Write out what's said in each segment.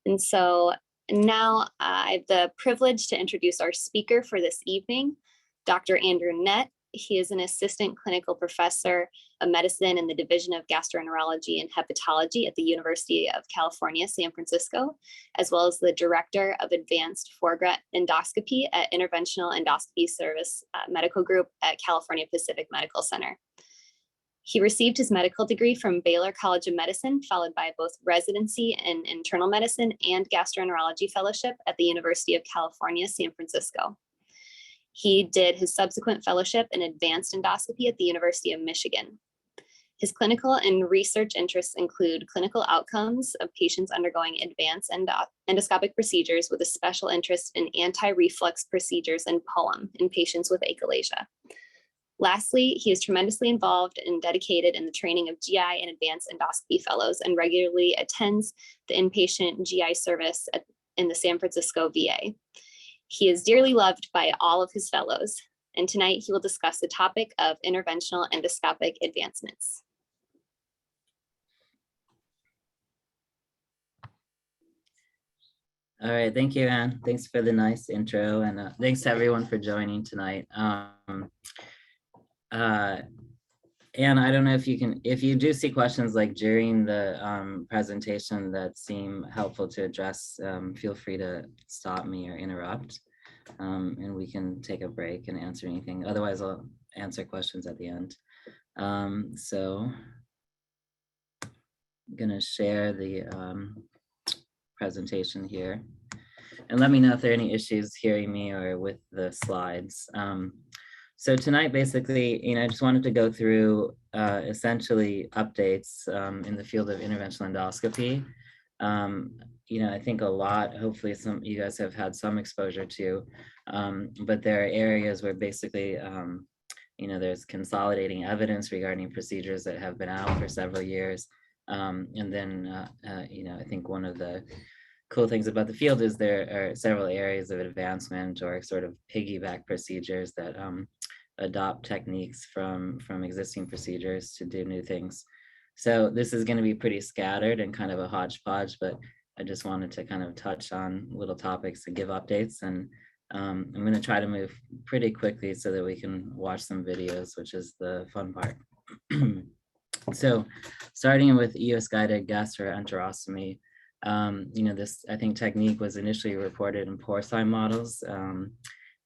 And so now I have the privilege to introduce our speaker for this evening, Dr. Andrew Nett. He is an assistant clinical professor of medicine in the Division of Gastroenterology and Hepatology at the University of California, San Francisco, as well as the director of advanced foregut endoscopy at Interventional Endoscopy Service Medical Group at California Pacific Medical Center. He received his medical degree from Baylor College of Medicine, followed by both residency in internal medicine and gastroenterology fellowship at the University of California, San Francisco. He did his subsequent fellowship in advanced endoscopy at the University of Michigan. His clinical and research interests include clinical outcomes of patients undergoing advanced endoscopic procedures with a special interest in anti-reflux procedures and POEM in patients with achalasia. Lastly, he is tremendously involved and dedicated in the training of GI and advanced endoscopy fellows and regularly attends the inpatient GI service in the San Francisco VA. He is dearly loved by all of his fellows, and tonight he will discuss the topic of interventional endoscopic advancements. All right, thank you, Anne. Thanks for the nice intro, and thanks to everyone for joining tonight. Anne, I don't know if you do see questions like during the presentation that seem helpful to address, feel free to stop me or interrupt, and we can take a break and answer anything. Otherwise, I'll answer questions at the end. So I'm gonna share the presentation here, and let me know if there are any issues hearing me or with the slides. So tonight, basically, I just wanted to go through essentially updates in the field of interventional endoscopy. I think a lot, hopefully you guys have had some exposure to, but there are areas where basically, there's consolidating evidence regarding procedures that have been out for several years. And then, I think one of the cool things about the field is there are several areas of advancement or sort of piggyback procedures that adopt techniques from existing procedures to do new things. So this is going to be pretty scattered and kind of a hodgepodge, but I just wanted to kind of touch on little topics and give updates. And I'm going to try to move pretty quickly so that we can watch some videos, which is the fun part. So starting with EUS-guided gastroenterostomy, this, I think, technique was initially reported in porcine models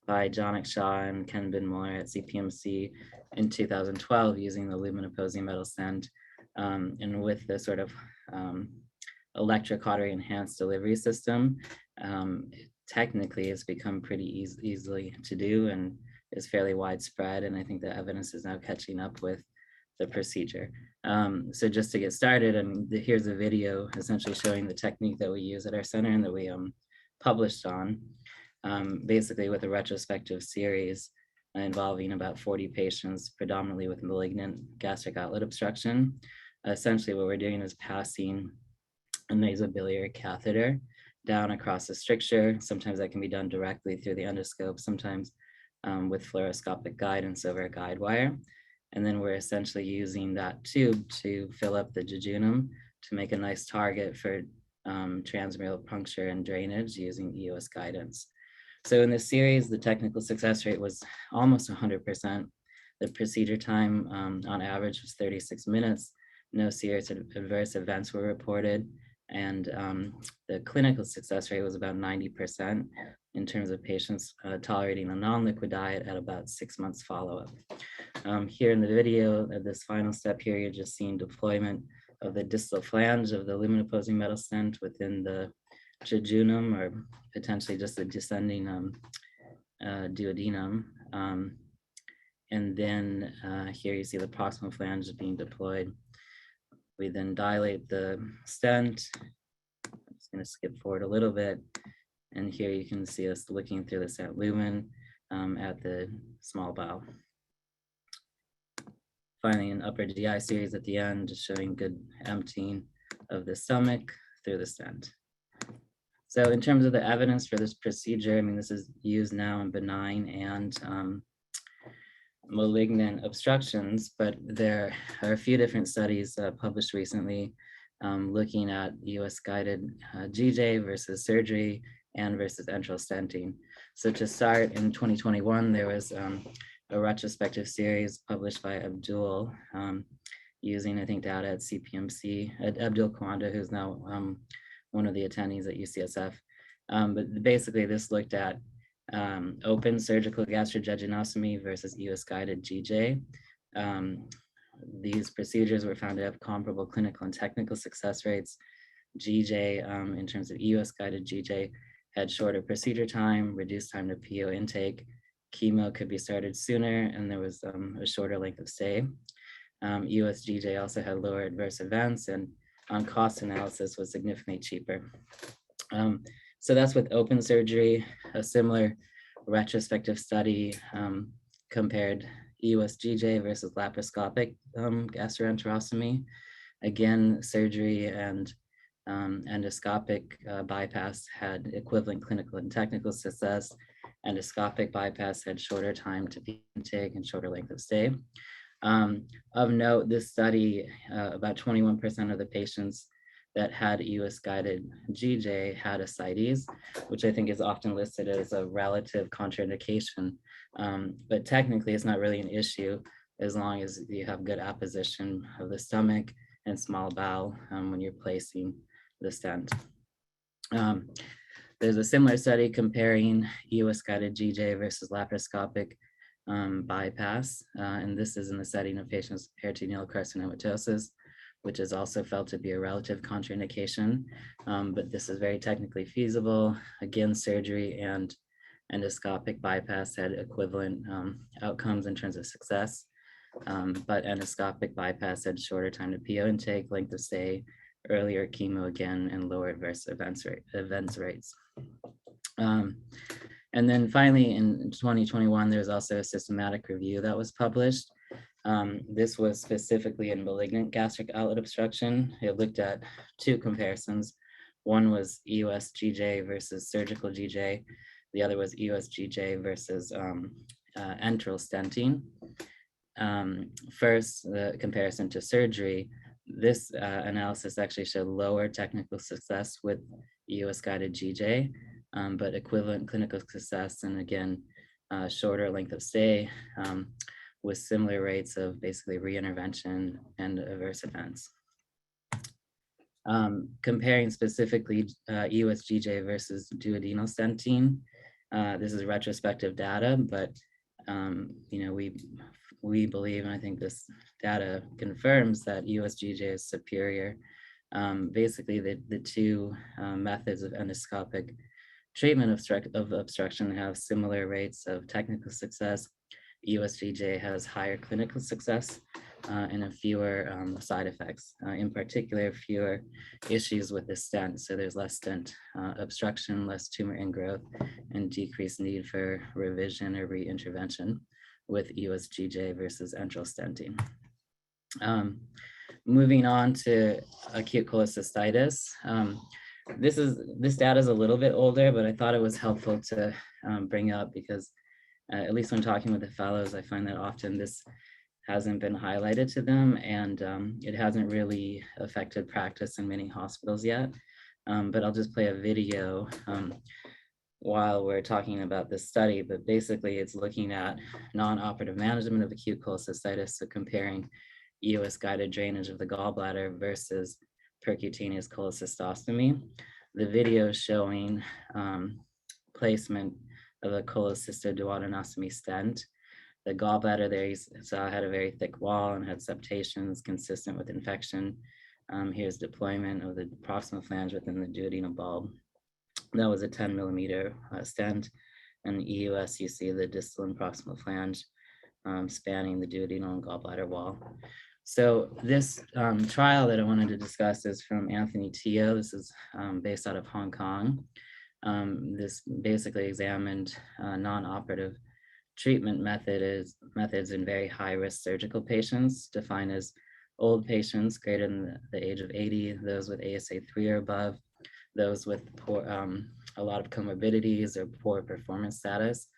by John Shaw and Ken Bin-Muller at CPMC in 2012 using the lumen-opposing metal stent, and with the sort of electrocautery enhanced delivery system, technically it's become pretty easily to do and is fairly widespread, and I think the evidence is now catching up with the procedure. So just to get started, here's a video essentially showing the technique that we use at our center and that we published on, basically with a retrospective series involving about 40 patients, predominantly with malignant gastric outlet obstruction. Essentially what we're doing is passing a nasobiliary catheter down across the stricture. Sometimes that can be done directly through the endoscope, sometimes with fluoroscopic guidance over a guide wire. And then we're essentially using that tube to fill up the jejunum to make a nice target for transmural puncture and drainage using EUS guidance. So in this series, the technical success rate was almost 100%. The procedure time on average was 36 minutes. No serious adverse events were reported. And the clinical success rate was about 90% in terms of patients tolerating a non-liquid diet at about 6 months follow-up. Here in the video, at this final step here, you're just seeing deployment of the distal flange of the lumen-opposing metal stent within the jejunum, or potentially just the descending duodenum. And then here you see the proximal flange being deployed. We then dilate the stent. I'm just going to skip forward a little bit. And here you can see us looking through the stent lumen at the small bowel. Finally, an upper GI series at the end, just showing good emptying of the stomach through the stent. So in terms of the evidence for this procedure, this is used now in benign and malignant obstructions, but there are a few different studies published recently looking at EUS-guided GJ versus surgery and versus enteral stenting. So to start, in 2021, there was a retrospective series published by Abdul using, I think, data at CPMC, Abdul Kwanda, who's now one of the attendees at UCSF. But basically, this looked at open surgical gastrojejunostomy versus EUS-guided GJ. These procedures were found to have comparable clinical and technical success rates. GJ, in terms of EUS-guided GJ, had shorter procedure time, reduced time to PO intake, chemo could be started sooner, and there was a shorter length of stay. EUS-GJ also had lower adverse events, and on cost analysis was significantly cheaper. So that's with open surgery. A similar retrospective study compared EUS-GJ versus laparoscopic gastroenterostomy. Again, surgery and endoscopic bypass had equivalent clinical and technical success. Endoscopic bypass had shorter time to intake and shorter length of stay. Of note, this study, about 21% of the patients that had EUS-guided GJ had ascites, which I think is often listed as a relative contraindication. But technically, it's not really an issue as long as you have good apposition of the stomach and small bowel when you're placing the stent. There's a similar study comparing EUS-guided GJ versus laparoscopic bypass, and this is in the setting of patients with peritoneal carcinomatosis, which is also felt to be a relative contraindication, but this is very technically feasible. Again, surgery and endoscopic bypass had equivalent outcomes in terms of success, but endoscopic bypass had shorter time to PO intake, length of stay, earlier chemo again, and lower adverse events rates. And then finally, in 2021, there's also a systematic review that was published. This was specifically in malignant gastric outlet obstruction. It looked at two comparisons. One was EUS-GJ versus surgical GJ. The other was EUS-GJ versus enteral stenting. First, the comparison to surgery. This analysis actually showed lower technical success with EUS-guided GJ, but equivalent clinical success, and again, shorter length of stay with similar rates of basically reintervention and adverse events. Comparing specifically EUS-GJ versus duodenal stenting, this is retrospective data, but we believe, and I think this data confirms that EUS-GJ is superior. Basically, the two methods of endoscopic treatment of obstruction have similar rates of technical success. EUS-GJ has higher clinical success and fewer side effects, in particular, fewer issues with the stent. So there's less stent obstruction, less tumor ingrowth, and decreased need for revision or reintervention with EUS-GJ versus enteral stenting. Moving on to acute cholecystitis. This data is a little bit older, but I thought it was helpful to bring up because at least when talking with the fellows, I find that often this hasn't been highlighted to them, and it hasn't really affected practice in many hospitals yet. But I'll just play a video while we're talking about this study, but basically it's looking at non-operative management of acute cholecystitis, so comparing EUS-guided drainage of the gallbladder versus percutaneous cholecystostomy. The video showing placement of a cholecystoduodenostomy stent. The gallbladder there you saw had a very thick wall and had septations consistent with infection. Here's deployment of the proximal flange within the duodenal bulb. That was a 10 millimeter stent. And EUS, you see the distal and proximal flange spanning the duodenal and gallbladder wall. So this trial that I wanted to discuss is from Anthony Teo. This is based out of Hong Kong. This basically examined non-operative treatment methods in very high-risk surgical patients, defined as old patients greater than the age of 80, those with ASA 3 or above, those with poor, a lot of comorbidities or poor performance status,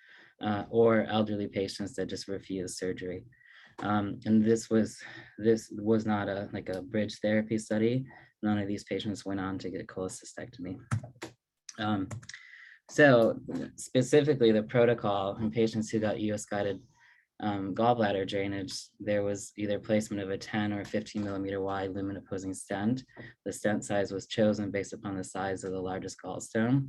or elderly patients that just refuse surgery. And this was not a bridge therapy study. none of these patients went on to get cholecystectomy. So specifically the protocol in patients who got EUS-guided gallbladder drainage, there was either placement of a 10 or 15 millimeter wide lumen opposing stent. The stent size was chosen based upon the size of the largest gallstone.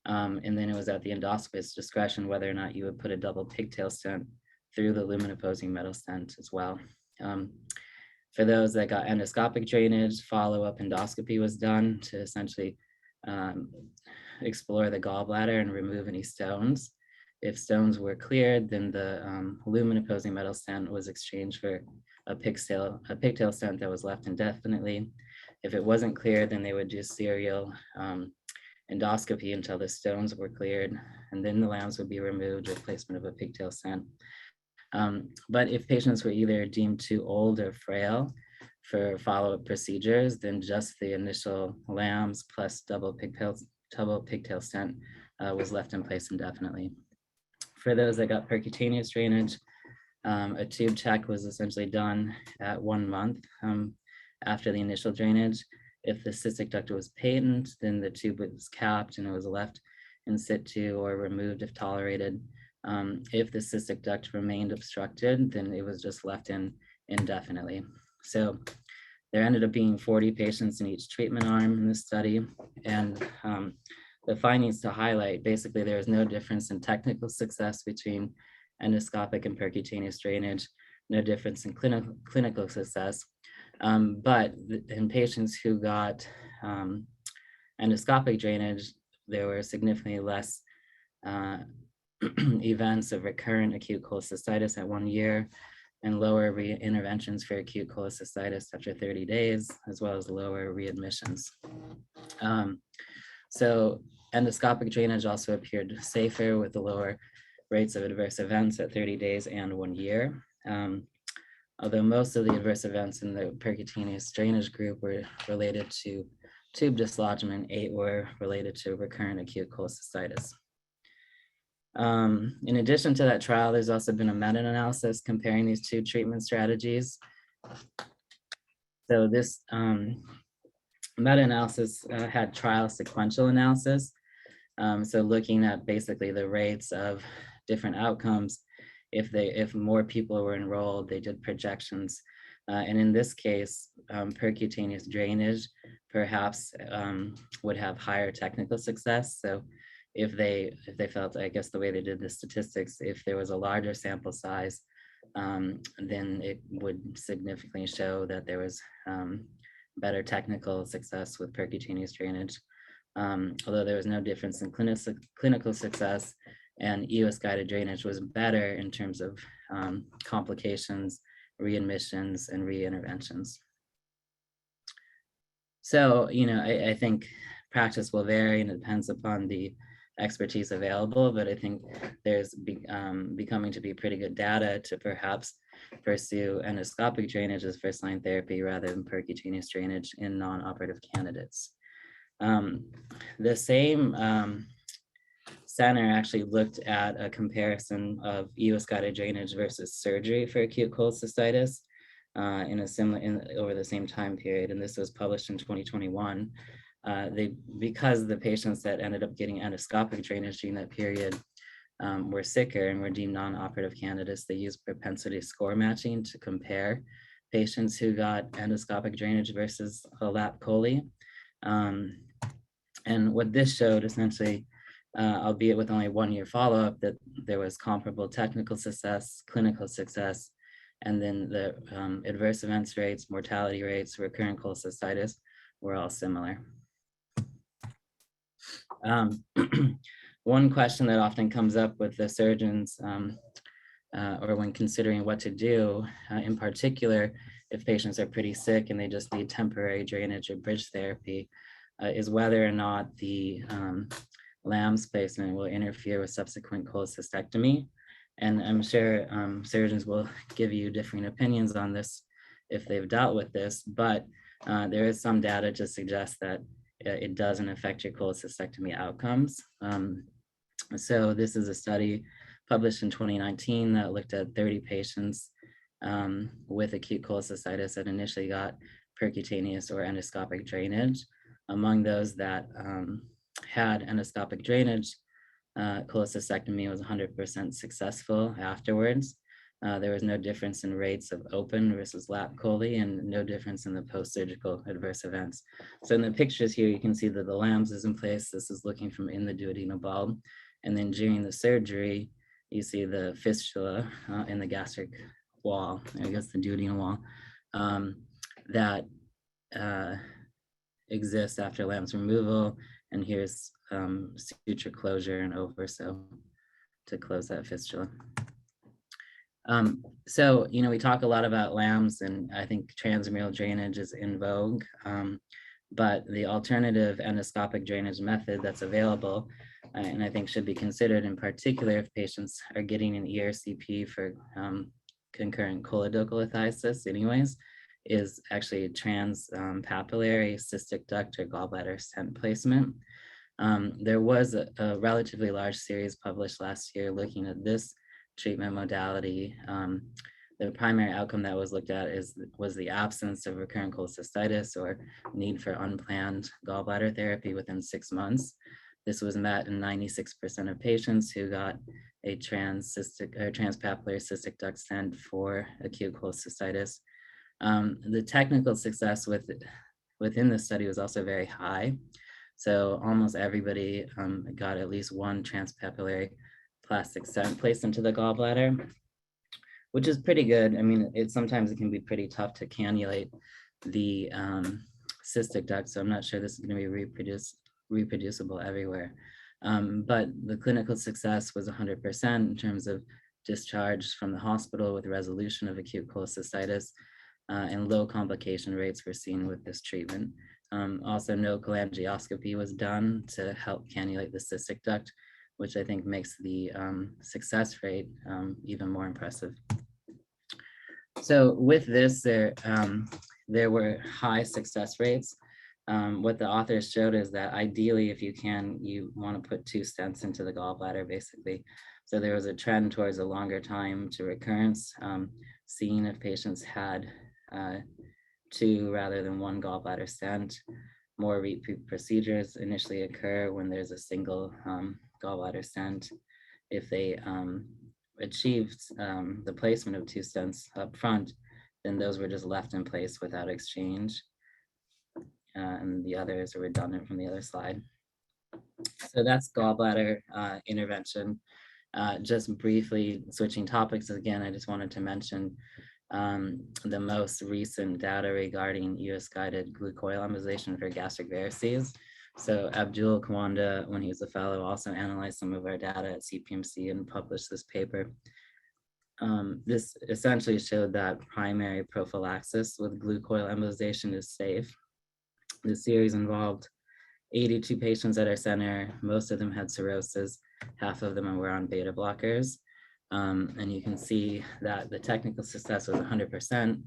And then it was at the endoscopist's discretion whether or not you would put a double pigtail stent through the lumen opposing metal stent as well. For those that got endoscopic drainage, follow-up endoscopy was done to essentially explore the gallbladder and remove any stones. If stones were cleared, then the lumen opposing metal stent was exchanged for a pigtail stent that was left indefinitely. If it wasn't cleared, then they would do serial endoscopy until the stones were cleared, and then the lambs would be removed with placement of a pigtail stent. But if patients were either deemed too old or frail for follow-up procedures, then just the initial lambs plus double pigtail stent was left in place indefinitely. For those that got percutaneous drainage, a tube check was essentially done at 1 month after the initial drainage. If the cystic duct was patent, then the tube was capped and it was left in situ or removed if tolerated. If the cystic duct remained obstructed, then it was just left in indefinitely. So there ended up being 40 patients in each treatment arm in this study. And the findings to highlight, basically there was no difference in technical success between endoscopic and percutaneous drainage, no difference in clinical success. But in patients who got endoscopic drainage, there were significantly less events of recurrent acute cholecystitis at 1 year and lower re-interventions for acute cholecystitis after 30 days, as well as lower readmissions. So endoscopic drainage also appeared safer with the lower rates of adverse events at 30 days and 1 year. Although most of the adverse events in the percutaneous drainage group were related to tube dislodgement, 8 were related to recurrent acute cholecystitis. In addition to that trial, there's also been a meta-analysis comparing these two treatment strategies. So this meta-analysis had trial sequential analysis. So looking at basically the rates of different outcomes. If more people were enrolled, they did projections. And in this case, percutaneous drainage perhaps would have higher technical success. So if they felt, I guess the way they did the statistics, if there was a larger sample size, then it would significantly show that there was better technical success with percutaneous drainage. Although there was no difference in clinical success, and EUS-guided drainage was better in terms of complications, readmissions, and re-interventions. So, I think practice will vary and it depends upon the expertise available, but I think there's becoming to be pretty good data to perhaps pursue endoscopic drainage as first-line therapy rather than percutaneous drainage in non-operative candidates. The same center actually looked at a comparison of EUS-guided drainage versus surgery for acute cholecystitis over the same time period, and this was published in 2021. Because the patients that ended up getting endoscopic drainage during that period were sicker and were deemed non-operative candidates, they used propensity score matching to compare patients who got endoscopic drainage versus a lap chole. And what this showed essentially, albeit with only 1 year follow-up, that there was comparable technical success, clinical success, and then the adverse events rates, mortality rates, recurrent cholecystitis were all similar. One question that often comes up with the surgeons or when considering what to do, in particular, if patients are pretty sick and they just need temporary drainage or bridge therapy, is whether or not the LAMS placement will interfere with subsequent cholecystectomy. And I'm sure surgeons will give you different opinions on this if they've dealt with this, but there is some data to suggest that it doesn't affect your cholecystectomy outcomes. So this is a study published in 2019 that looked at 30 patients with acute cholecystitis that initially got percutaneous or endoscopic drainage. Among those that had endoscopic drainage, cholecystectomy was 100% successful afterwards. There was no difference in rates of open versus lap chole and no difference in the post-surgical adverse events. So in the pictures here, you can see that the LAMS is in place. This is looking from in the duodenal bulb. And then during the surgery, you see the fistula in the gastric wall, I guess the duodenal wall, that exists after LAMS removal. And here's suture closure and oversew to close that fistula. So, we talk a lot about LAMS, and I think transmural drainage is in vogue, but the alternative endoscopic drainage method that's available, and I think should be considered in particular if patients are getting an ERCP for concurrent cholecystectomy anyways, is actually transpapillary cystic duct or gallbladder stent placement. There was a relatively large series published last year looking at this treatment modality. The primary outcome that was looked at was the absence of recurrent cholecystitis or need for unplanned gallbladder therapy within 6 months. This was met in 96% of patients who got a transpapillary cystic duct stent for acute cholecystitis. The technical success within the study was also very high. So almost everybody got at least one transpapillary plastic stent placed into the gallbladder, which is pretty good. I mean, sometimes it can be pretty tough to cannulate the cystic duct, so I'm not sure this is going to be reproducible everywhere. But the clinical success was 100% in terms of discharge from the hospital with resolution of acute cholecystitis, and low complication rates were seen with this treatment. Also, no cholangioscopy was done to help cannulate the cystic duct, which I think makes the success rate even more impressive. So with this, there were high success rates. What the authors showed is that ideally, if you can, you want to put 2 stents into the gallbladder, basically. So there was a trend towards a longer time to recurrence, seen if patients had 2 rather than 1 gallbladder stent. More repeat procedures initially occur when there's a single gallbladder stent. If they achieved the placement of 2 stents up front, then those were just left in place without exchange. And the others are redundant from the other slide. So that's gallbladder intervention. Just briefly switching topics again, I just wanted to mention the most recent data regarding EUS-guided glucoil embolization for gastric varices. So Abdul Kawanda, when he was a fellow, also analyzed some of our data at CPMC and published this paper. This essentially showed that primary prophylaxis with glucoil embolization is safe. The series involved 82 patients at our center. Most of them had cirrhosis. Half of them were on beta blockers. And you can see that the technical success was 100%.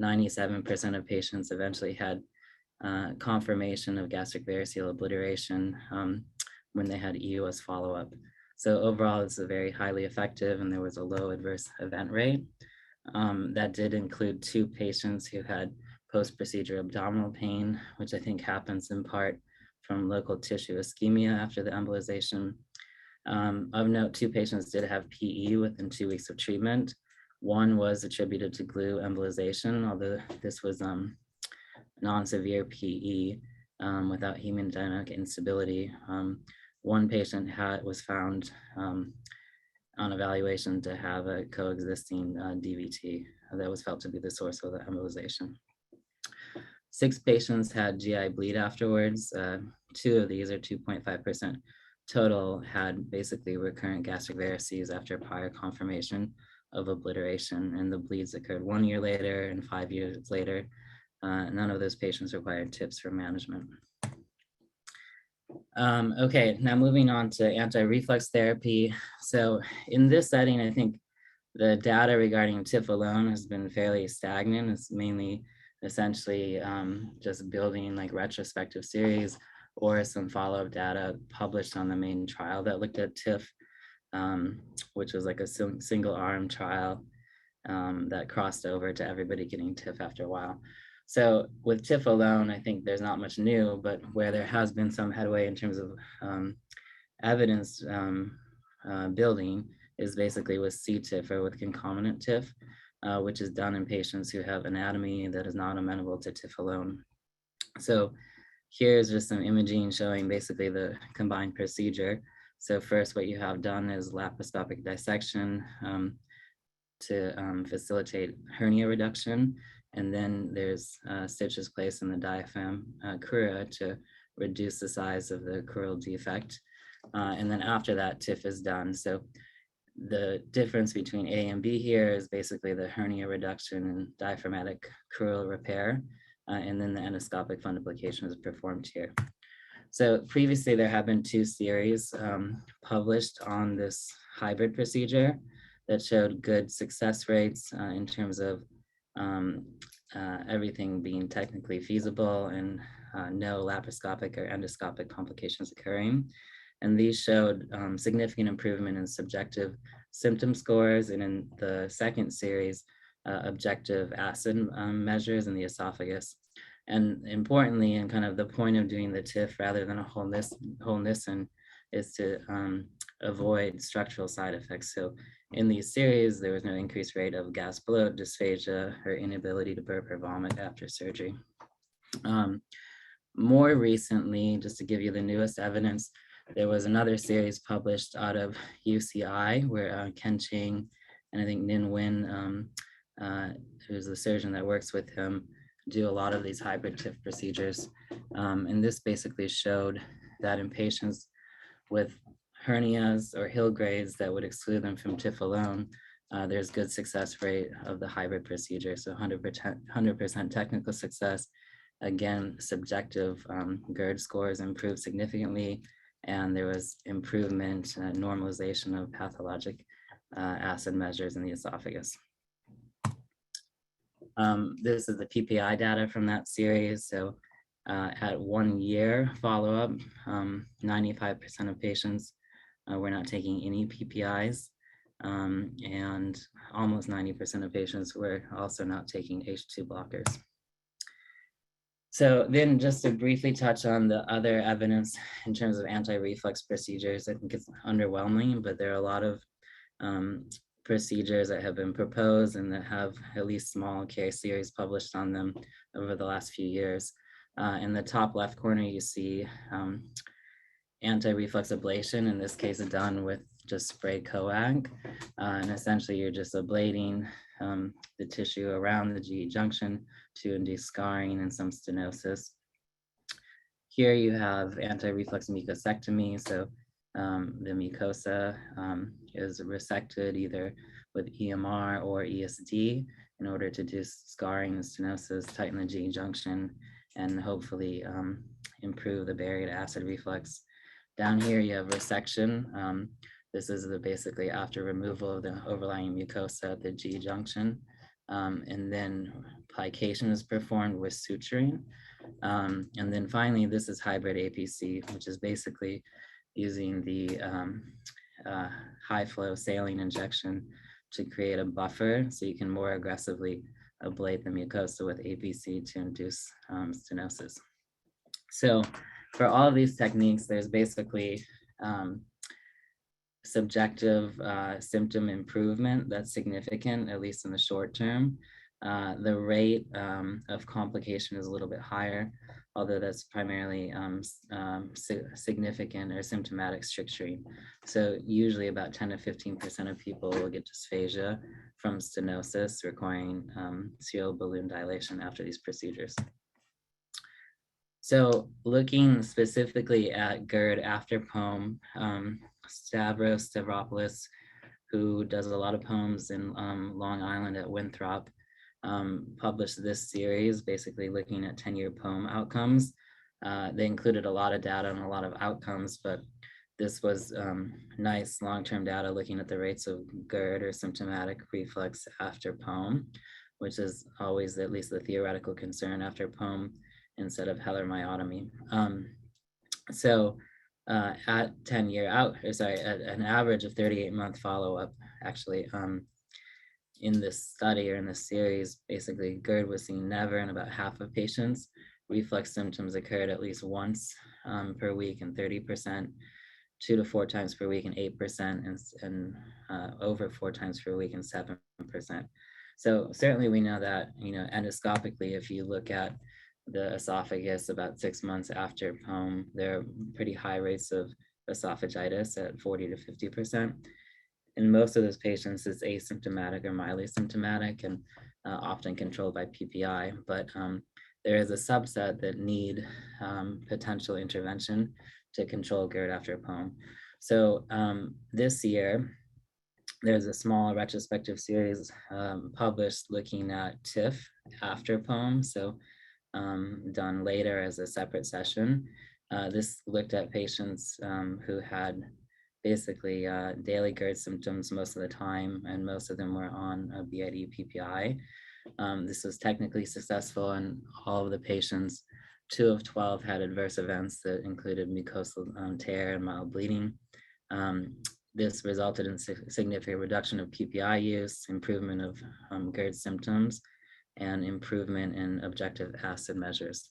97% of patients eventually had confirmation of gastric variceal obliteration when they had EUS follow-up. So overall, it's a very highly effective, and there was a low adverse event rate. That did include 2 patients who had post-procedure abdominal pain, which I think happens in part from local tissue ischemia after the embolization. Of note, 2 patients did have PE within 2 weeks of treatment. 1 was attributed to glue embolization, although this was non-severe PE without hemodynamic instability. 1 patient was found on evaluation to have a coexisting DVT that was felt to be the source of the embolization. 6 patients had GI bleed afterwards. 2 of these, or 2.5% total, had basically recurrent gastric varices after prior confirmation of obliteration, and the bleeds occurred 1 year later and 5 years later. None of those patients required tips for management. Okay, now moving on to anti-reflux therapy. So in this setting, I think the data regarding TIF alone has been fairly stagnant. It's mainly essentially just building like retrospective series or some follow-up data published on the main trial that looked at TIF, which was like a single arm trial that crossed over to everybody getting TIF after a while. So with TIF alone, I think there's not much new, but where there has been some headway in terms of evidence building is basically with C-TIF or with concomitant TIF, which is done in patients who have anatomy that is not amenable to TIF alone. So here's just some imaging showing basically the combined procedure. So first, what you have done is laparoscopic dissection to facilitate hernia reduction. And then there's stitches placed in the diaphragm crura to reduce the size of the crural defect. And then after that, TIF is done. So the difference between A and B here is basically the hernia reduction and diaphragmatic crural repair. And then the endoscopic fundoplication is performed here. So previously there have been 2 series published on this hybrid procedure that showed good success rates in terms of everything being technically feasible and no laparoscopic or endoscopic complications occurring. And these showed significant improvement in subjective symptom scores, and in the second series, objective acid measures in the esophagus. And importantly, and kind of the point of doing the TIF rather than a whole Nissen is to avoid structural side effects. So in these series, there was no increased rate of gas bloat, dysphagia, or inability to burp or vomit after surgery. More recently, just to give you the newest evidence, there was another series published out of UCI where Ken Ching and I think Nin Win, who's the surgeon that works with him, do a lot of these hybrid TIF procedures. And this basically showed that in patients with hernias or Hill grades that would exclude them from TIF alone, there's good success rate of the hybrid procedure. So 100% technical success. Again, subjective GERD scores improved significantly, and there was improvement, normalization of pathologic acid measures in the esophagus. This is the PPI data from that series. So at 1 year follow-up, 95% of patients were not taking any PPIs, and almost 90% of patients were also not taking H2 blockers. So then just to briefly touch on the other evidence in terms of anti-reflux procedures, I think it's underwhelming, but there are a lot of procedures that have been proposed and that have at least small case series published on them over the last few years. In the top left corner, you see anti-reflux ablation, in this case done with just spray coag. And essentially you're just ablating the tissue around the GE junction to induce scarring and some stenosis. Here you have anti-reflux mucosectomy. So the mucosa is resected either with EMR or ESD in order to do scarring and stenosis, tighten the GE junction, and hopefully improve the barrier to acid reflux. Down here you have resection. This is basically after removal of the overlying mucosa at the GE junction. And then plication is performed with suturing. And then finally, this is hybrid APC, which is basically using the high flow saline injection to create a buffer so you can more aggressively ablate the mucosa with APC to induce stenosis. So for all of these techniques, there's basically subjective symptom improvement that's significant, at least in the short term. The rate of complication is a little bit higher, although that's primarily significant or symptomatic stricturing. So usually about 10 to 15% of people will get dysphagia from stenosis requiring serial balloon dilation after these procedures. So looking specifically at GERD after POEM, Stavros Stavropoulos, who does a lot of POEMs in Long Island at Winthrop, published this series, basically looking at 10-year POEM outcomes. They included a lot of data and a lot of outcomes, but this was nice long-term data looking at the rates of GERD or symptomatic reflux after POEM, which is always at least the theoretical concern after POEM instead of Heller myotomy. At 10-year at an average of 38-month follow-up, actually, in this study or in this series, basically GERD was seen never in about half of patients. Reflux symptoms occurred at least once per week in 30%, 2 to 4 times per week in 8%, and over 4 times per week in 7%. So certainly we know that, endoscopically, if you look at the esophagus about 6 months after POEM, there are pretty high rates of esophagitis at 40 to 50%. In most of those patients, it's asymptomatic or mildly symptomatic and often controlled by PPI, but there is a subset that need potential intervention to control GERD after POEM. So this year, there's a small retrospective series published looking at TIF after POEM, so done later as a separate session. This looked at patients who had basically daily GERD symptoms most of the time, and most of them were on a BID PPI. This was technically successful, and all of the patients, 2 of 12 had adverse events that included mucosal tear and mild bleeding. This resulted in significant reduction of PPI use, improvement of GERD symptoms, and improvement in objective acid measures.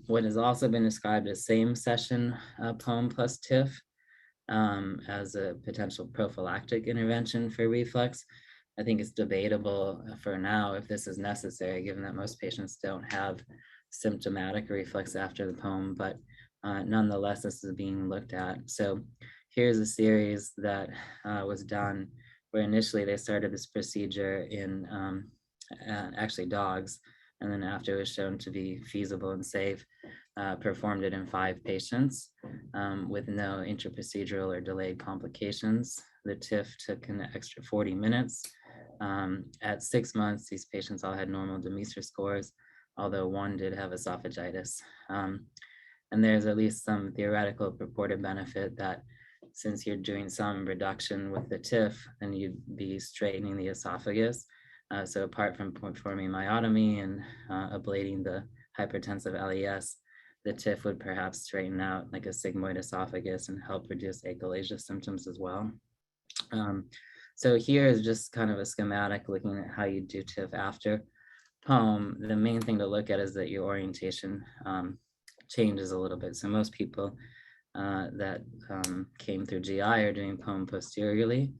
What has also been described as same session POEM plus TIF as a potential prophylactic intervention for reflux. I think it's debatable for now if this is necessary, given that most patients don't have symptomatic reflux after the POEM, but nonetheless, this is being looked at. So here's a series that was done where initially they started this procedure in actually dogs, and then after it was shown to be feasible and safe, performed it in 5 patients with no intraprocedural or delayed complications. The TIF took an extra 40 minutes. At 6 months, these patients all had normal Demeester scores, although one did have esophagitis. And there's at least some theoretical purported benefit that since you're doing some reduction with the TIF, then you'd be straightening the esophagus. So apart from performing myotomy and ablating the hypertensive LES, the TIF would perhaps straighten out like a sigmoid esophagus and help reduce achalasia symptoms as well. So here is just kind of a schematic looking at how you do TIF after POEM. The main thing to look at is that your orientation changes a little bit. So most people that came through GI are doing POEM posteriorly.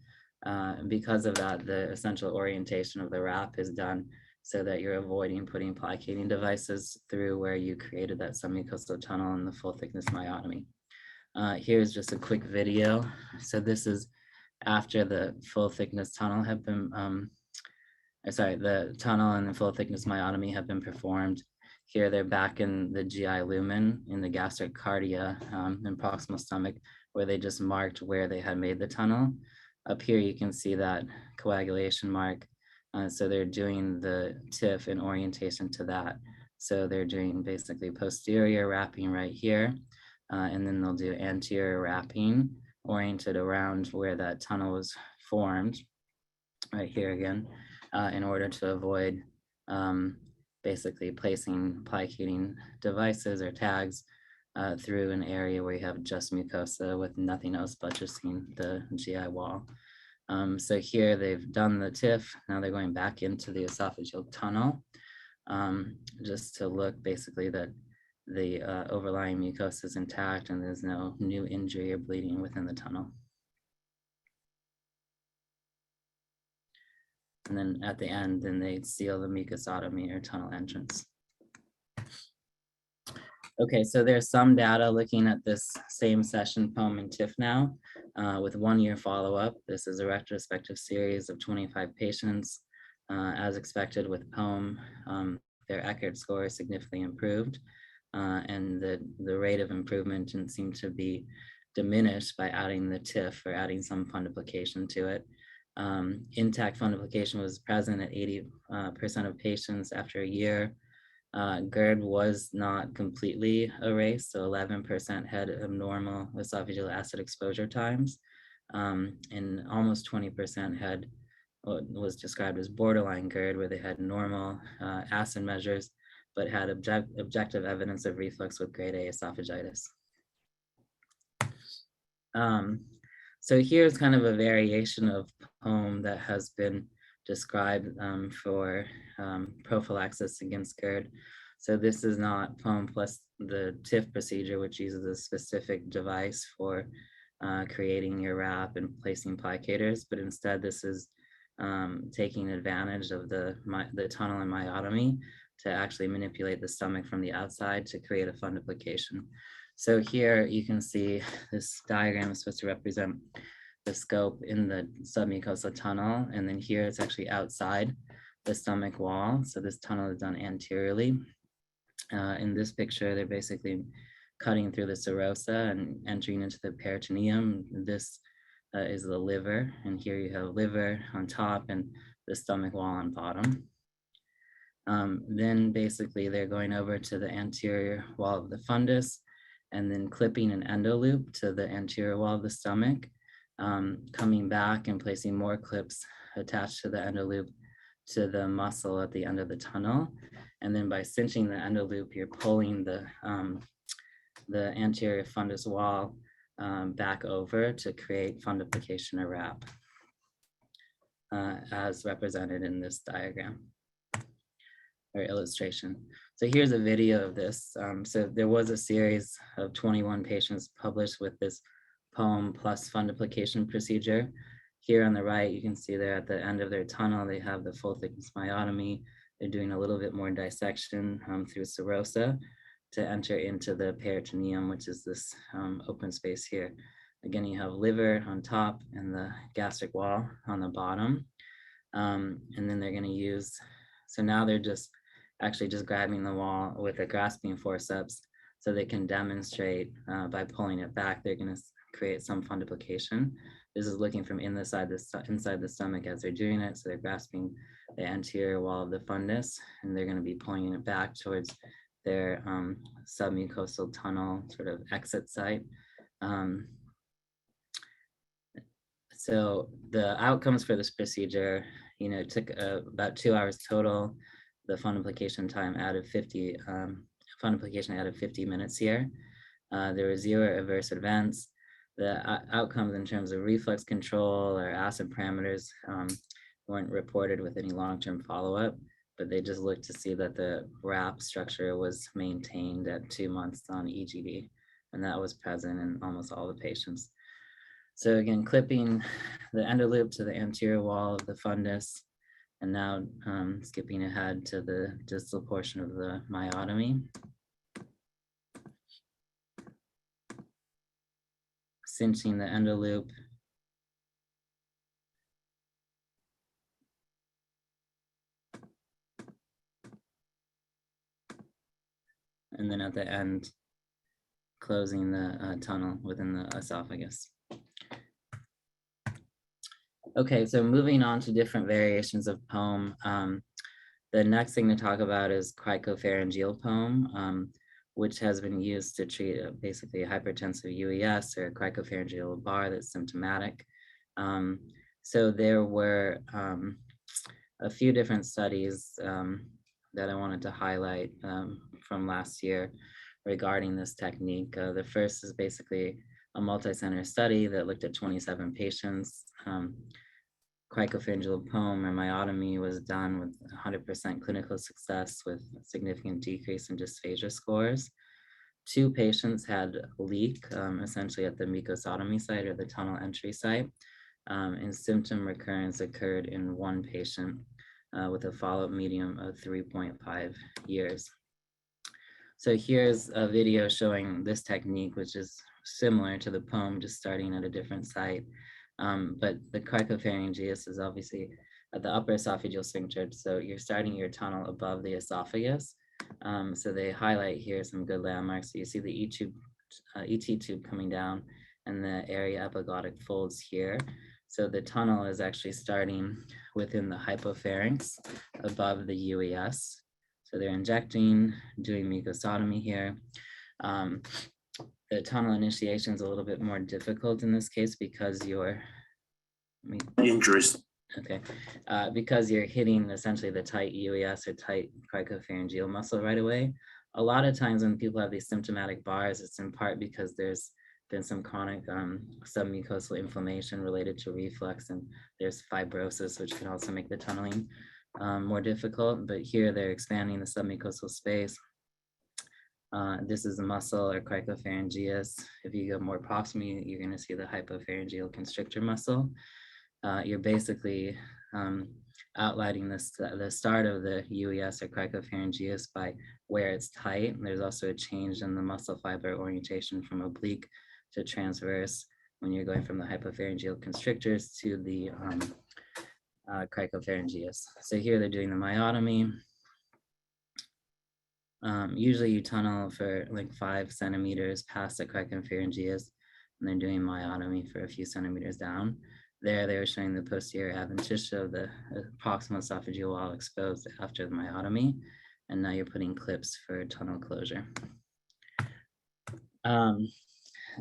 Because of that, the essential orientation of the wrap is done so that you're avoiding putting plicating devices through where you created that submucosal tunnel and the full thickness myotomy. Here's just a quick video. So this is after the full thickness tunnel have been, the tunnel and the full thickness myotomy have been performed. Here they're back in the GI lumen in the gastric cardia and proximal stomach, where they just marked where they had made the tunnel. Up here, you can see that coagulation mark. So they're doing the TIF in orientation to that. So they're doing basically posterior wrapping right here, and then they'll do anterior wrapping oriented around where that tunnel was formed, right here again, in order to avoid basically placing plicating devices or tags through an area where you have just mucosa with nothing else but just seeing the GI wall. So here they've done the TIF. Now they're going back into the esophageal tunnel just to look basically that the overlying mucosa is intact and there's no new injury or bleeding within the tunnel. And then at the end, then they seal the mucosotomy or tunnel entrance. Okay, so there's some data looking at this same session POEM and TIF now with 1-year follow-up. This is a retrospective series of 25 patients. As expected with POEM, their Eckert score is significantly improved, and the rate of improvement didn't seem to be diminished by adding the TIF or adding some fundoplication to it. Intact fundoplication was present at 80% of patients after a year. GERD was not completely erased, so 11% had abnormal esophageal acid exposure times, and almost 20% had what was described as borderline GERD, where they had normal acid measures, but had objective evidence of reflux with grade A esophagitis. So here's kind of a variation of POEM that has been described for prophylaxis against GERD. So this is not POEM plus the TIF procedure, which uses a specific device for creating your wrap and placing plicators, but instead this is taking advantage of the tunnel and myotomy to actually manipulate the stomach from the outside to create a fundoplication. So here you can see this diagram is supposed to represent the scope in the submucosal tunnel, and then here it's actually outside the stomach wall. So this tunnel is done anteriorly. In this picture, they're basically cutting through the serosa and entering into the peritoneum. This is the liver, and here you have liver on top and the stomach wall on bottom. Then basically they're going over to the anterior wall of the fundus and then clipping an endoloop to the anterior wall of the stomach, coming back and placing more clips attached to the endoloop to the muscle at the end of the tunnel. And then by cinching the endoloop, you're pulling the anterior fundus wall back over to create fundoplication or wrap, as represented in this diagram or illustration. So here's a video of this. So there was a series of 21 patients published with this POEM plus fundoplication procedure. Here on the right, you can see they're at the end of their tunnel. They have the full thickness myotomy. They're doing a little bit more dissection through serosa to enter into the peritoneum, which is this open space here. Again, you have liver on top and the gastric wall on the bottom. And then they're gonna use, so now they're just grabbing the wall with a grasping forceps so they can demonstrate by pulling it back, they're gonna create some fundoplication. This is looking from inside the stomach as they're doing it. So they're grasping the anterior wall of the fundus and they're gonna be pulling it back towards their submucosal tunnel sort of exit site. So the outcomes for this procedure, it took about 2 hours total. The fundoplication time added 50, fundoplication added 50 minutes here. There were 0 adverse events. The outcomes in terms of reflux control or acid parameters weren't reported with any long-term follow-up, but they just looked to see that the wrap structure was maintained at 2 months on EGD, and that was present in almost all the patients. So again, clipping the endoloop to the anterior wall of the fundus, and now skipping ahead to the distal portion of the myotomy. Cinching the endoloop. And then at the end, closing the tunnel within the esophagus. Okay, so moving on to different variations of POEM. The next thing to talk about is cricopharyngeal POEM, which has been used to treat basically a hypertensive UES or a cricopharyngeal bar that's symptomatic. So there were a few different studies that I wanted to highlight from last year regarding this technique. The first is basically a multi-center study that looked at 27 patients. Cricopharyngeal POEM or myotomy was done with 100% clinical success with significant decrease in dysphagia scores. 2 patients had a leak, essentially at the mucosotomy site or the tunnel entry site, and symptom recurrence occurred in 1 patient with a follow-up median of 3.5 years. So here's a video showing this technique, which is similar to the POEM, just starting at a different site. But the cricopharyngeus is obviously at the upper esophageal sphincter. So you're starting your tunnel above the esophagus. So they highlight here some good landmarks. So you see the ET tube coming down and the area epiglottic folds here. So the tunnel is actually starting within the hypopharynx above the UES. So they're injecting, doing mucosotomy here. The tunnel initiation is a little bit more difficult in this case because you're injuries. Okay, because you're hitting essentially the tight UES or tight cricopharyngeal muscle right away. A lot of times when people have these symptomatic bars, it's in part because there's been some chronic submucosal inflammation related to reflux, and there's fibrosis, which can also make the tunneling more difficult. But here they're expanding the submucosal space. This is a muscle or cricopharyngeus. If you go more proximally, you're going to see the hypopharyngeal constrictor muscle. You're basically outlining the start of the UES or cricopharyngeus by where it's tight. There's also a change in the muscle fiber orientation from oblique to transverse when you're going from the hypopharyngeal constrictors to the cricopharyngeus. So here they're doing the myotomy. Usually you tunnel for like 5 centimeters past the cricopharyngeus, and they're doing myotomy for a few centimeters down. There they were showing the posterior adventitia of the proximal esophageal wall exposed after the myotomy, and now you're putting clips for tunnel closure.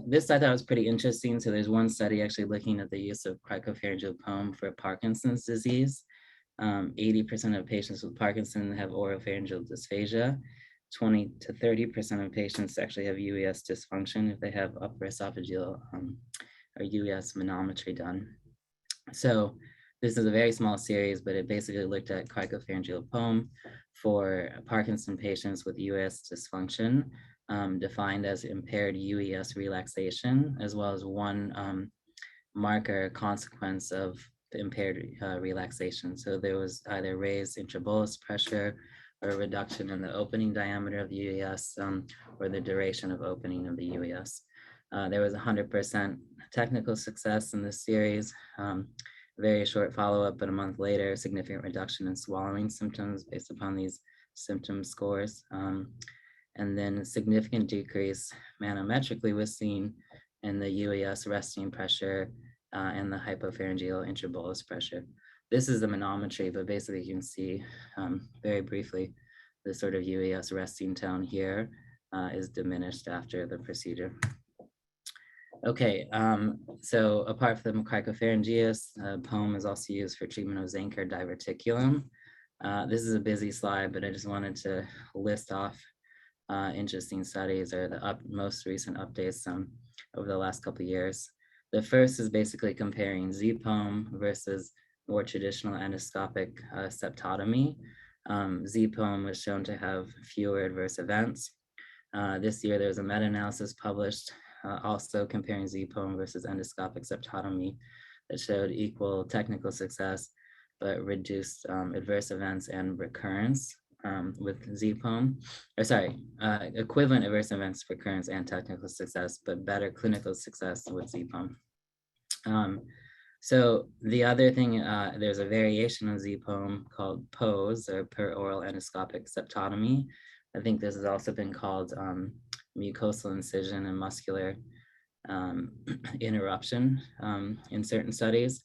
This I thought was pretty interesting. So there's one study actually looking at the use of cricopharyngeal poem for Parkinson's disease. 80% of patients with Parkinson have oropharyngeal dysphagia. 20 to 30% of patients actually have UES dysfunction if they have upper esophageal or UES manometry done. So this is a very small series, but it basically looked at cricopharyngeal poem for Parkinson patients with UES dysfunction, defined as impaired UES relaxation, as well as one marker consequence of the impaired relaxation. So there was either raised intrabolus pressure or a reduction in the opening diameter of the UES or the duration of opening of the UES. There was 100% technical success in this series. Very short follow-up, but a month later, significant reduction in swallowing symptoms based upon these symptom scores. And then a significant decrease manometrically was seen in the UES resting pressure and the hypopharyngeal intrabolus pressure. This is the manometry, but basically you can see very briefly the sort of UES resting tone here is diminished after the procedure. Okay, so apart from cricopharyngeus, POEM is also used for treatment of Zenker diverticulum. This is a busy slide, but I just wanted to list off interesting studies or the most recent updates over the last couple of years. The first is basically comparing Z-POEM versus more traditional endoscopic septotomy. Z-POEM was shown to have fewer adverse events. This year, there was a meta-analysis published also comparing Z-POEM versus endoscopic septotomy that showed equal technical success, but reduced adverse events and recurrence with Z-POEM, equivalent adverse events, recurrence, and technical success, but better clinical success with Z-POEM. So the other thing, there's a variation of Z-POEM called POES, or per oral endoscopic septotomy. I think this has also been called mucosal incision and muscular interruption in certain studies.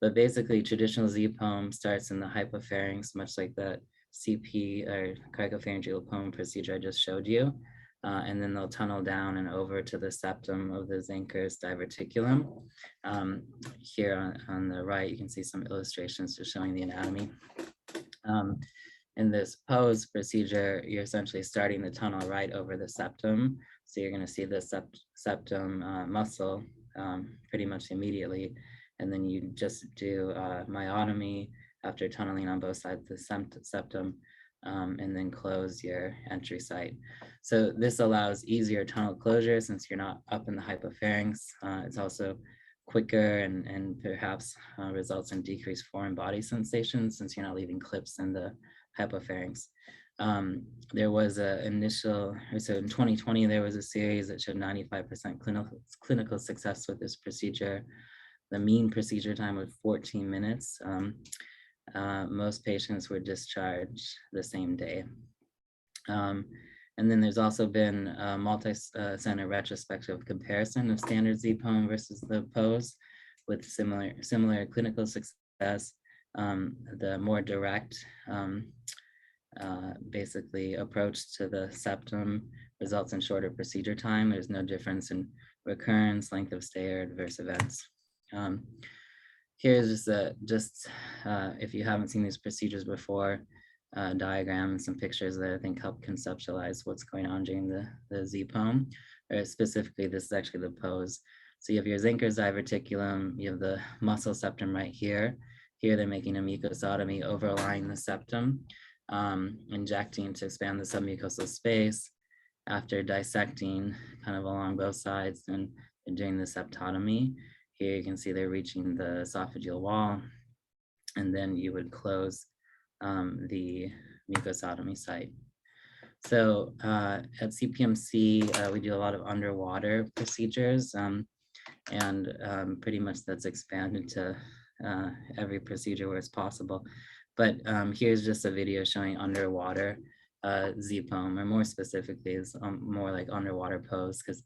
But basically, traditional Z-POEM starts in the hypopharynx, much like the CP or cricopharyngeal poem procedure I just showed you. And then they'll tunnel down and over to the septum of the Zenker's diverticulum. Here on the right, you can see some illustrations just showing the anatomy. In this POES procedure, you're essentially starting the tunnel right over the septum. So you're going to see the septum muscle pretty much immediately. And then you just do myotomy after tunneling on both sides of the septum, and then close your entry site. So this allows easier tunnel closure since you're not up in the hypopharynx. It's also quicker and perhaps results in decreased foreign body sensation since you're not leaving clips in the hypopharynx. There was so in 2020, there was a series that showed 95% clinical success with this procedure. The mean procedure time was 14 minutes. Most patients were discharged the same day. And then there's also been a multi-center retrospective comparison of standard Z-POEM versus the POES with similar clinical success. The more direct basically approach to the septum results in shorter procedure time. There's no difference in recurrence, length of stay, or adverse events. Here's just if you haven't seen these procedures before, diagram and some pictures that I think help conceptualize what's going on during the Z-POEM. or specifically, this is actually the pose. So you have your Zenker's diverticulum, you have the muscle septum right here. Here they're making a mucosotomy overlying the septum, injecting to expand the submucosal space. After dissecting kind of along both sides and doing the septotomy, here you can see they're reaching the esophageal wall, and then you would close the mucosotomy site. So at CPMC, we do a lot of underwater procedures, and pretty much that's expanded to every procedure where it's possible. But here's just a video showing underwater Z-POM, or more specifically is more like underwater pose, because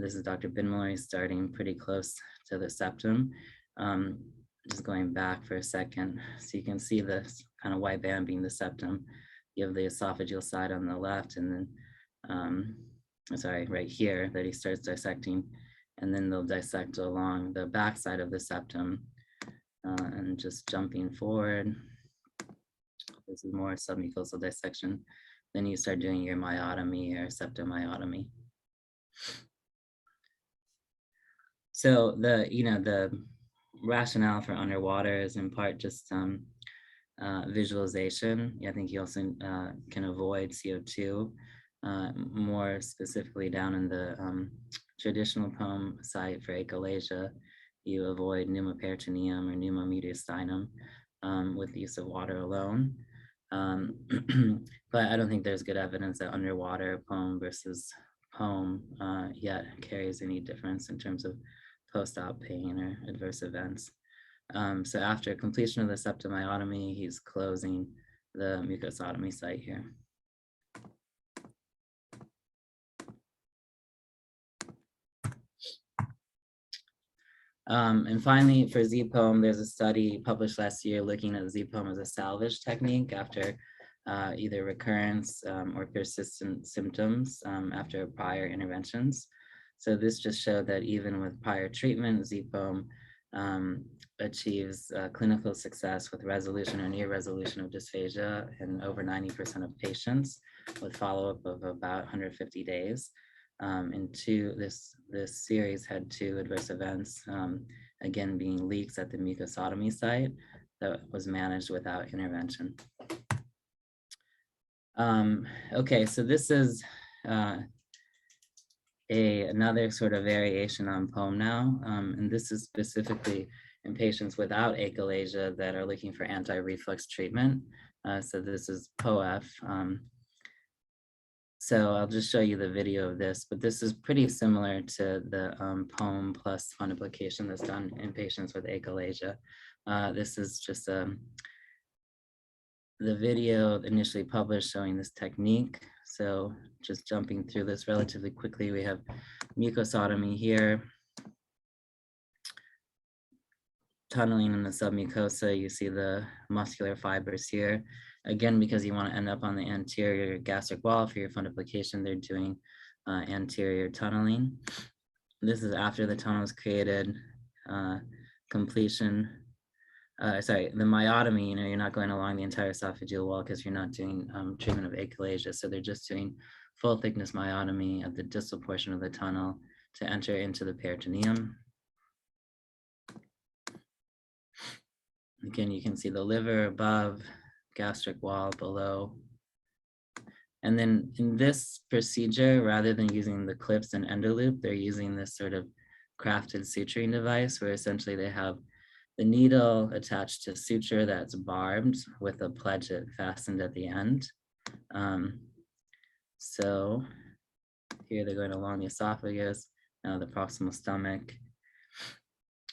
this is Dr. Binmalloy starting pretty close to the septum. Just going back for a second, so you can see this kind of white band being the septum. You have the esophageal side on the left, and then, sorry, right here that he starts dissecting, and then they'll dissect along the back side of the septum, and just jumping forward. This is more submucosal dissection. Then you start doing your myotomy or septomyotomy. So the rationale for underwater is in part just visualization. I think you also can avoid CO2, more specifically down in the traditional POEM site for achalasia. You avoid pneumoperitoneum or pneumomediastinum with the use of water alone. But I don't think there's good evidence that underwater POEM versus POEM yet carries any difference in terms of post-op pain or adverse events. So after completion of the septomyotomy, he's closing the mucosotomy site here. And finally, for Z-POEM, there's a study published last year looking at Z-POEM as a salvage technique after either recurrence or persistent symptoms after prior interventions. So this just showed that even with prior treatment, Z-POEM achieves clinical success with resolution or near resolution of dysphagia in over 90% of patients with follow-up of about 150 days. And this series had 2 adverse events, again being leaks at the mucosotomy site that was managed without intervention. Okay, so this is another sort of variation on POEM now, and this is specifically in patients without achalasia that are looking for anti-reflux treatment. So this is POEF. So I'll just show you the video of this, but this is pretty similar to the POEM plus fundoplication that's done in patients with achalasia. This is just the video initially published showing this technique. So just jumping through this relatively quickly, we have mucosotomy here. Tunneling in the submucosa, you see the muscular fibers here. Again, because you want to end up on the anterior gastric wall for your fundoplication, they're doing anterior tunneling. This is after the tunnel is created, completion. The myotomy, you're not going along the entire esophageal wall because you're not doing treatment of achalasia. So they're just doing full thickness myotomy at the distal portion of the tunnel to enter into the peritoneum. Again, you can see the liver above, gastric wall below. And then in this procedure, rather than using the clips and endoloop, they're using this sort of crafted suturing device where essentially they have the needle attached to suture that's barbed with a pledget fastened at the end. So here they're going along the esophagus, now the proximal stomach.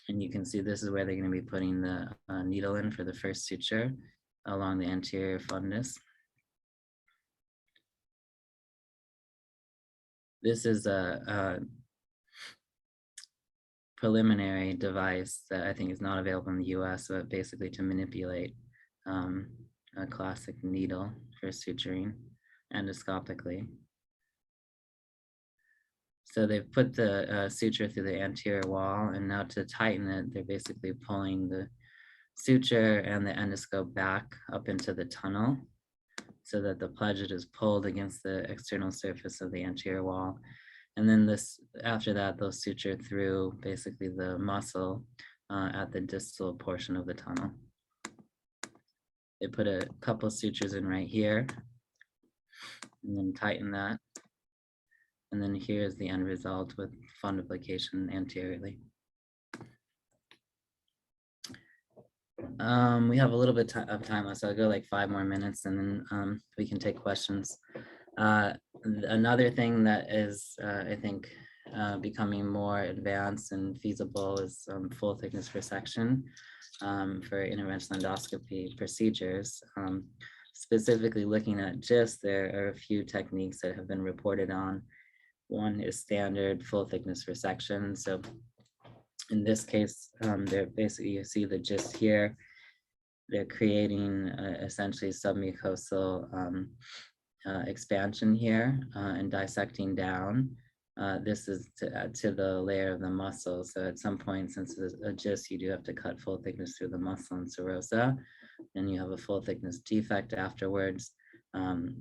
And you can see this is where they're going to be putting the needle in for the first suture along the anterior fundus. This is a preliminary device that I think is not available in the US, but basically to manipulate a classic needle for suturing endoscopically. So they've put the suture through the anterior wall, and now to tighten it, they're basically pulling the suture and the endoscope back up into the tunnel so that the pledget is pulled against the external surface of the anterior wall. And then after that, they'll suture through basically the muscle at the distal portion of the tunnel. They put a couple sutures in right here and then tighten that. And then here's the end result with fundoplication anteriorly. We have a little bit of time left, so I'll go like 5 more minutes and then we can take questions. Another thing that is, I think, becoming more advanced and feasible is full thickness resection for interventional endoscopy procedures. Specifically looking at GIST, there are a few techniques that have been reported on. One is standard full thickness resection. So in this case, they're basically, you see the GIST here. They're creating essentially submucosal expansion here and dissecting down. This is to the layer of the muscle. So at some point, since it's a GIST, you do have to cut full thickness through the muscle and serosa. And you have a full thickness defect afterwards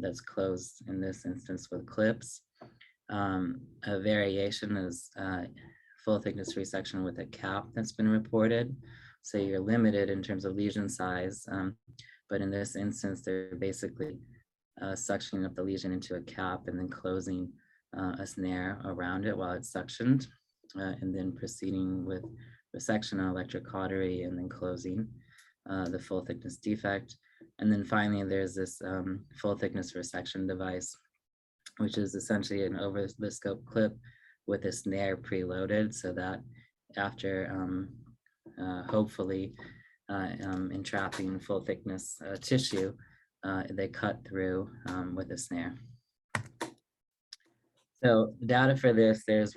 that's closed in this instance with clips. A variation is full thickness resection with a cap that's been reported. So you're limited in terms of lesion size, but in this instance, they're basically suctioning up the lesion into a cap and then closing a snare around it while it's suctioned, and then proceeding with resection on electric cautery and then closing the full thickness defect. And then finally, there's this full thickness resection device, which is essentially an over the scope clip with a snare preloaded so that after hopefully entrapping full thickness tissue, they cut through with a snare. So data for this, there's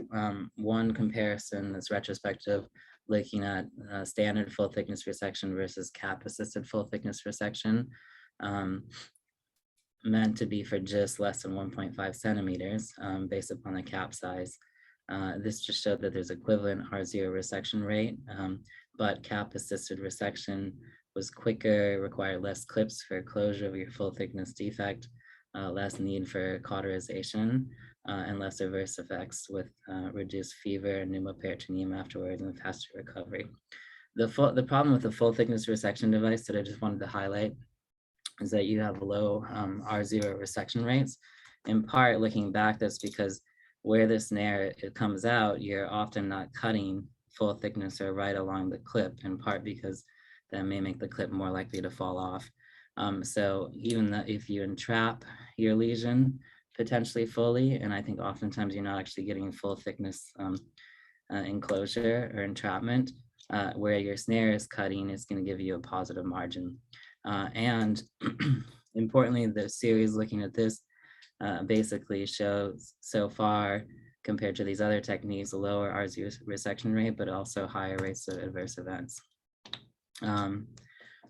one comparison that's retrospective, looking at standard full thickness resection versus cap assisted full thickness resection, meant to be for just less than 1.5 centimeters based upon the cap size. This just showed that there's equivalent R0 resection rate, but cap assisted resection was quicker, required less clips for closure of your full thickness defect, less need for cauterization, and less adverse effects with reduced fever and pneumoperitoneum afterwards and faster recovery. The problem with the full thickness resection device that I just wanted to highlight is that you have low R0 resection rates. In part, looking back, that's because where the snare it comes out, you're often not cutting full thickness or right along the clip, in part because that may make the clip more likely to fall off. So even if you entrap your lesion potentially fully, and I think oftentimes you're not actually getting full thickness enclosure or entrapment, where your snare is cutting, it's going to give you a positive margin. And importantly, the series looking at this basically shows so far, compared to these other techniques, a lower R0 resection rate, but also higher rates of adverse events.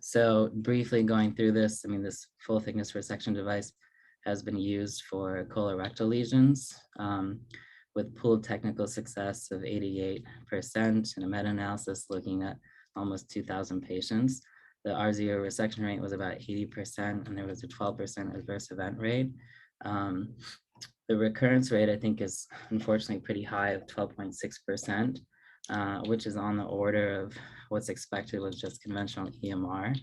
So briefly going through this, I mean, this full thickness resection device has been used for colorectal lesions with pooled technical success of 88% in a meta-analysis looking at almost 2,000 patients. The R0 resection rate was about 80%, and there was a 12% adverse event rate. The recurrence rate, I think, is unfortunately pretty high of 12.6%, which is on the order of what's expected with just conventional EMR.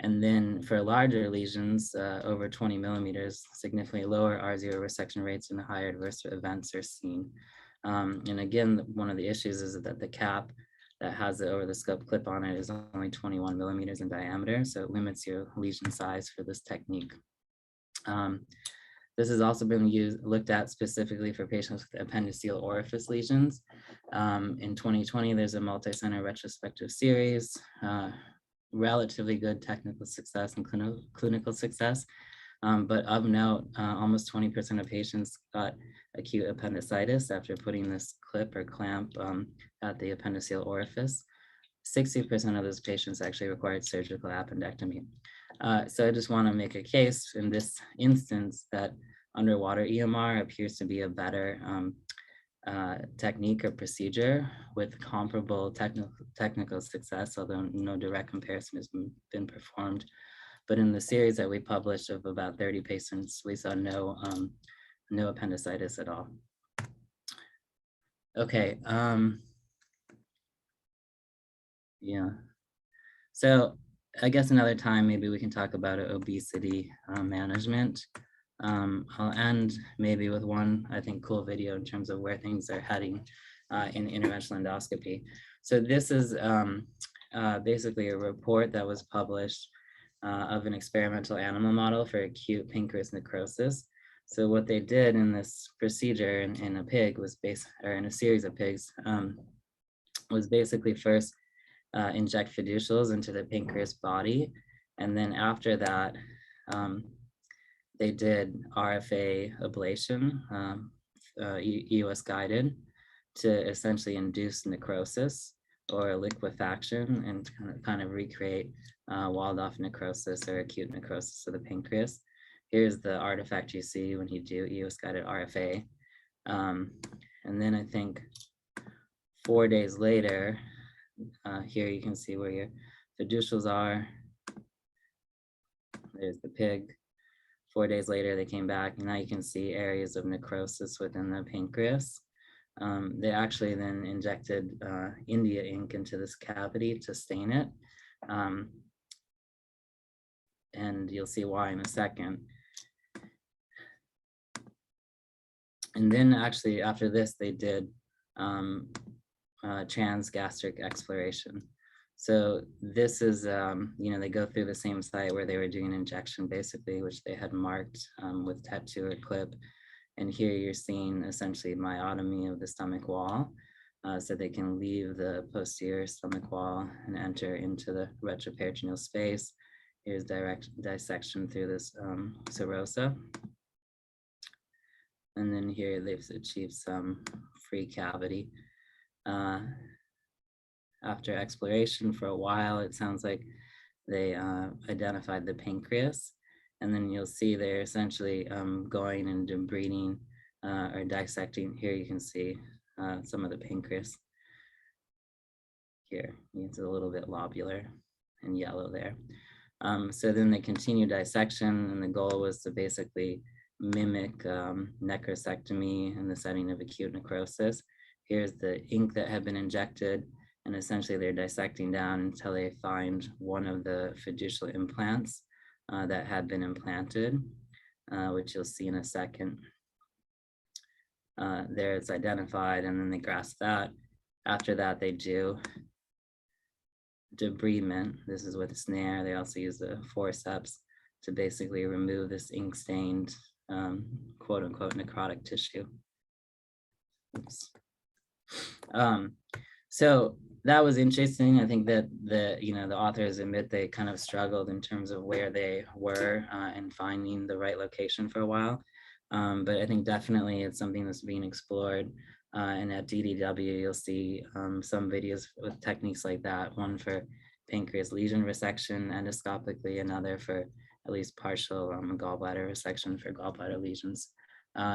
And then for larger lesions, over 20 millimeters, significantly lower R0 resection rates and higher adverse events are seen. And again, one of the issues is that the cap that has the over the scope clip on it is only 21 millimeters in diameter, so it limits your lesion size for this technique. This has also been looked at specifically for patients with appendiceal orifice lesions. In 2020, there's a multi-center retrospective series, relatively good technical success and clinical success. But of note, almost 20% of patients got acute appendicitis after putting this clip or clamp at the appendiceal orifice. 60% of those patients actually required surgical appendectomy. So I just want to make a case in this instance that underwater EMR appears to be a better technique or procedure with comparable technical success, although no direct comparison has been performed. But in the series that we published of about 30 patients, we saw no appendicitis at all. Okay. Yeah. So I guess another time maybe we can talk about obesity management. I'll end maybe with one, I think, cool video in terms of where things are heading in interventional endoscopy. So this is basically a report that was published of an experimental animal model for acute pancreas necrosis. So what they did in this procedure in a pig was in a series of pigs was basically first inject fiducials into the pancreas body. And then after that, they did RFA ablation, EUS-guided, to essentially induce necrosis or liquefaction and kind of recreate walled off necrosis or acute necrosis of the pancreas. Here's the artifact you see when you do EUS-guided RFA. And then I think 4 days later, here you can see where your fiducials are. There's the pig. 4 days later, they came back, and now you can see areas of necrosis within the pancreas. They actually then injected India ink into this cavity to stain it. And you'll see why in a second. And then actually after this, they did transgastric exploration. So this is, they go through the same site where they were doing injection basically, which they had marked with tattoo or clip. And here you're seeing essentially myotomy of the stomach wall. So they can leave the posterior stomach wall and enter into the retroperitoneal space. Here's direct dissection through this serosa. And then here they've achieved some free cavity. After exploration for a while, it sounds like they identified the pancreas. And then you'll see they're essentially going and debriding or dissecting. Here you can see some of the pancreas. Here, it's a little bit lobular and yellow there. So then they continue dissection, and the goal was to basically mimic necrosectomy in the setting of acute necrosis. Here's the ink that had been injected, and essentially they're dissecting down until they find one of the fiducial implants that had been implanted, which you'll see in a second. There it's identified, and then they grasp that. After that, they do debridement. This is with a snare. They also use the forceps to basically remove this ink-stained, quote unquote, necrotic tissue. Oops. So that was interesting. I think that the authors admit they kind of struggled in terms of where they were and finding the right location for a while. But I think definitely it's something that's being explored. And at DDW, you'll see some videos with techniques like that, one for pancreas lesion resection endoscopically, another for at least partial gallbladder resection for gallbladder lesions.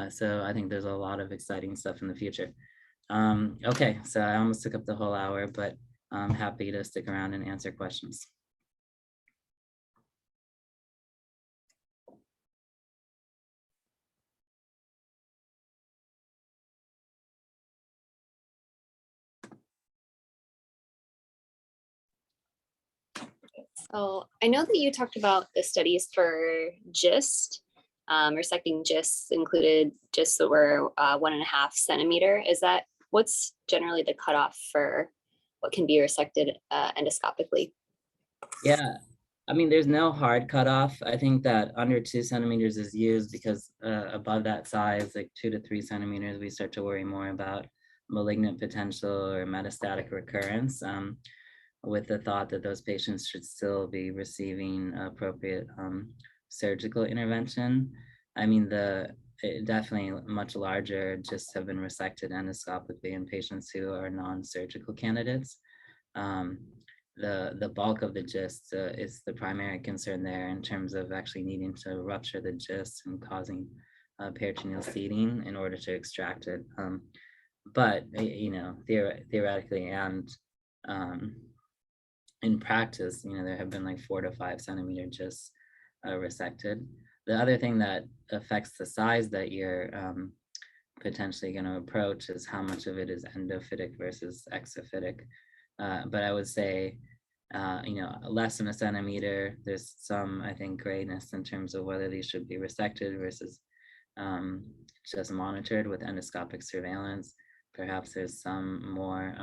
So I think there's a lot of exciting stuff in the future. Okay, so I almost took up the whole hour, but I'm happy to stick around and answer questions. So I know that you talked about the studies for GIST. Resecting GISTs included GISTs that were 1.5 centimeter. Is that what's generally the cutoff for what can be resected endoscopically? Yeah, I mean, there's no hard cutoff. I think that under 2 centimeters is used because above that size, like 2 to 3 centimeters, we start to worry more about malignant potential or metastatic recurrence, with the thought that those patients should still be receiving appropriate surgical intervention. I mean, definitely much larger just have been resected endoscopically in patients who are non-surgical candidates. The bulk of the GIST is the primary concern there in terms of actually needing to rupture the GIST and causing peritoneal seeding in order to extract it. But theoretically and in practice, there have been like 4 to 5 centimeter GISTs resected. The other thing that affects the size that you're potentially going to approach is how much of it is endophytic versus exophytic. But I would say, less than a centimeter, there's some, I think, grayness in terms of whether these should be resected versus just monitored with endoscopic surveillance. Perhaps there's some more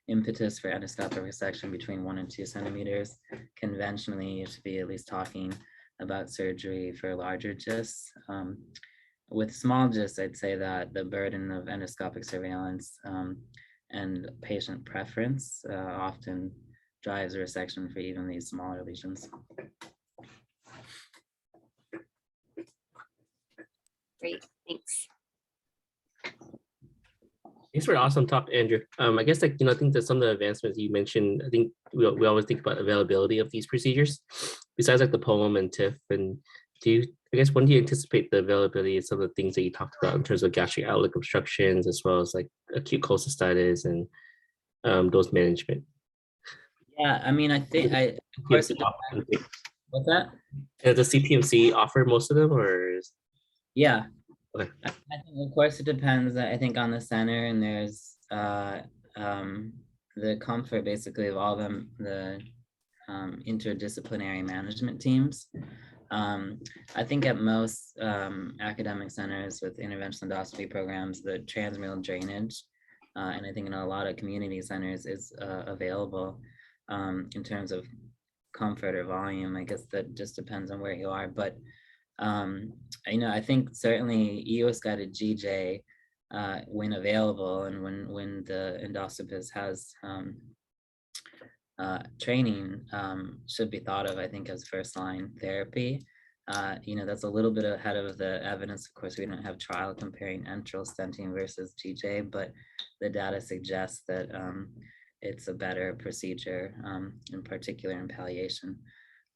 impetus for endoscopic resection between 1 and 2 centimeters. Conventionally, you should be at least talking about surgery for larger GISTs. With small GISTs, I'd say that the burden of endoscopic surveillance and patient preference often drives a resection for even these smaller lesions. Great, thanks. Thanks for an awesome talk, Andrew. I guess, I think that some of the advancements you mentioned, I think we always think about availability of these procedures, besides like the POEM and TIF. And when do you anticipate the availability of some of the things that you talked about in terms of gastric outlet obstructions, as well as like acute cholecystitis and dose management? Yeah, I mean, I think, of course, what's that? Does the CPMC offer most of them, or is... Yeah. Okay. I think, of course, it depends, I think, on the center, and there's the comfort basically of all them, the interdisciplinary management teams. I think at most academic centers with interventional endoscopy programs, the transmural drainage, and I think in a lot of community centers is available in terms of comfort or volume. I guess that just depends on where you are, but I think certainly EUS-guided GJ, when available and when the endoscopist has training, should be thought of, I think, as first-line therapy. That's a little bit ahead of the evidence. Of course, we don't have trial comparing enteral stenting versus GJ, but the data suggests that it's a better procedure, in particular in palliation.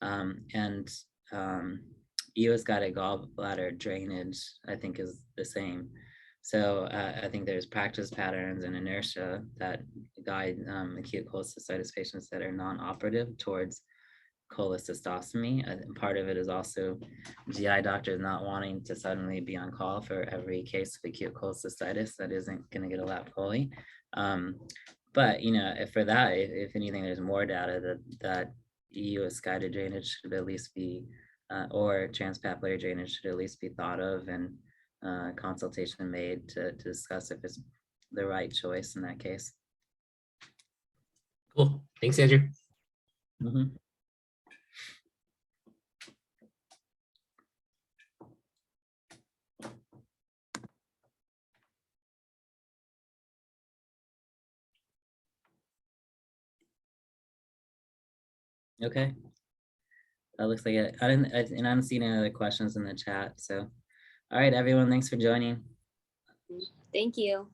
And EUS-guided gallbladder drainage, I think, is the same. So I think there's practice patterns and inertia that guide acute cholecystitis patients that are non-operative towards cholecystostomy. And part of it is also GI doctors not wanting to suddenly be on call for every case of acute cholecystitis that isn't going to get a lap chole. But if for that, if anything, there's more data that EUS-guided drainage should at least be, or transpapillary drainage should at least be thought of, and consultation made to discuss if it's the right choice in that case. Cool. Thanks, Andrew. Mm-hmm. Okay. That looks like it. I haven't seen any other questions in the chat. So, all right, everyone, thanks for joining. Thank you.